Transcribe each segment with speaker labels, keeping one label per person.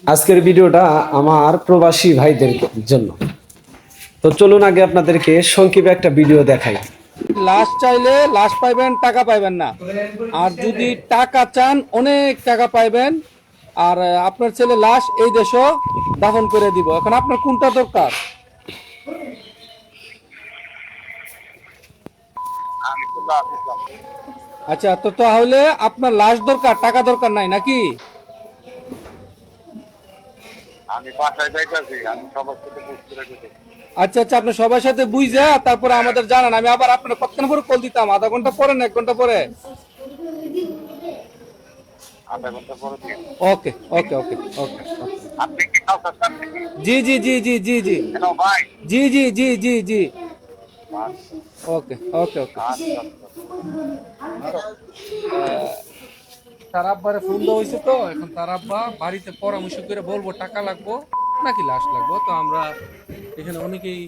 Speaker 1: আজকের ভিডিওটা আমার প্রবাসী ভাইদের জন্য। তো চলুন আগে আপনাদেরকে সংক্ষেপে একটা ভিডিও দেখাই।
Speaker 2: লাশ চাইলে লাশ পাইবেন, টাকা পাইবেন না। আর যদি টাকা চান অনেক টাকা পাইবেন। আর আপনার ছেলে লাশ এই দেশও দাফন করে দিব। এখন আপনার কোনটা দরকার? আচ্ছা, তো তাহলে আপনার লাশ দরকার, টাকা দরকার নাই নাকি?
Speaker 3: আমি বাসায় যাইতেছি, আমি সবার সাথে বুঝতে রেখেছি।
Speaker 2: আচ্ছা আচ্ছা, আপনি সবার সাথে বুঝে তারপরে আমাদের জানান। আমি আবার আপনার কতক্ষণ পরে কল দিতাম? আধা ঘন্টা পরে না 1 ঘন্টা পরে?
Speaker 3: আধা ঘন্টা পরে দিয়ে
Speaker 2: ওকে ওকে ওকে ওকে।
Speaker 3: আপনি কি কাউকে চান নাকি?
Speaker 2: জি জি জি জি জি জি
Speaker 3: হ্যালো ভাই।
Speaker 2: জি জি জি জি জি।
Speaker 3: আচ্ছা
Speaker 2: ওকে ওকে ওকে।
Speaker 3: আচ্ছা
Speaker 2: তার আব্বারে ফোন দেওয়া হয়েছে, তো এখন তার আব্বা বাড়িতে পরামর্শ করে বলবো টাকা লাগবো নাকি লাশ লাগবো। তো আমরা এখানে অনেকেই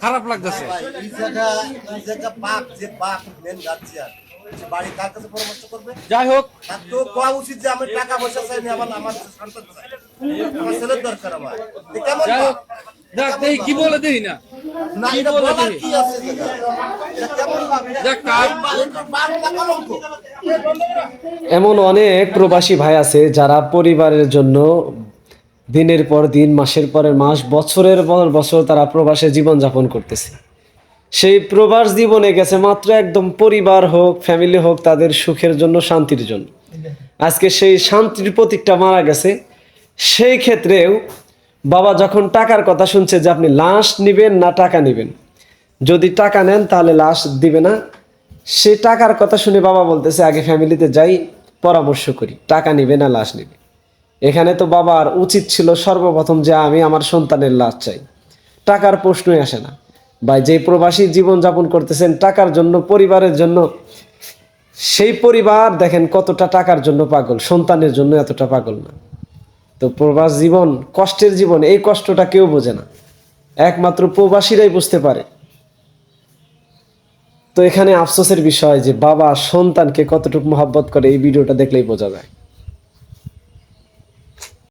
Speaker 2: খারাপ লাগতেছে। যাই হোক, যাই হোক, দেখ দেখি কি বলে দেখি না, কি বলে দেখি। দেখ
Speaker 1: এমন অনেক প্রবাসী ভাই আছে যারা পরিবারের জন্য দিনের পর দিন, মাসের পরের মাস, বছরের পর বছর তারা প্রবাসে জীবনযাপন করতেছে। সেই প্রবাস জীবনে গেছে মাত্র একদম পরিবার হোক, ফ্যামিলি হোক, তাদের সুখের জন্য, শান্তির জন্য। আজকে সেই শান্তির প্রতীকটা মারা গেছে। সেই ক্ষেত্রেও বাবা যখন টাকার কথা শুনছে যে আপনি লাশ নেবেন না টাকা নেবেন, যদি টাকা নেন তাহলে লাশ দিবে না। সে টাকার কথা শুনে বাবা বলতেছে আগে ফ্যামিলিতে যাই, পরামর্শ করি, টাকা নিবে না লাশ নিবে। এখানে তো বাবার উচিত ছিল সর্বপ্রথম যে আমি আমার সন্তানের লাশ চাই, টাকার প্রশ্নই আসে না। ভাই, যে প্রবাসী জীবনযাপন করতেছেন টাকার জন্য, পরিবারের জন্য, সেই পরিবার দেখেন কতটা টাকার জন্য পাগল, সন্তানের জন্য এতটা পাগল না। তো প্রবাস জীবন কষ্টের জীবন, এই কষ্টটা কেউ বোঝে না, একমাত্র প্রবাসীরাই বুঝতে পারে। তো এখানে আফসোসের বিষয় যে বাবা সন্তানকে কতটুকু মহব্বত করে এই ভিডিওটা দেখলেই বোঝা যায়।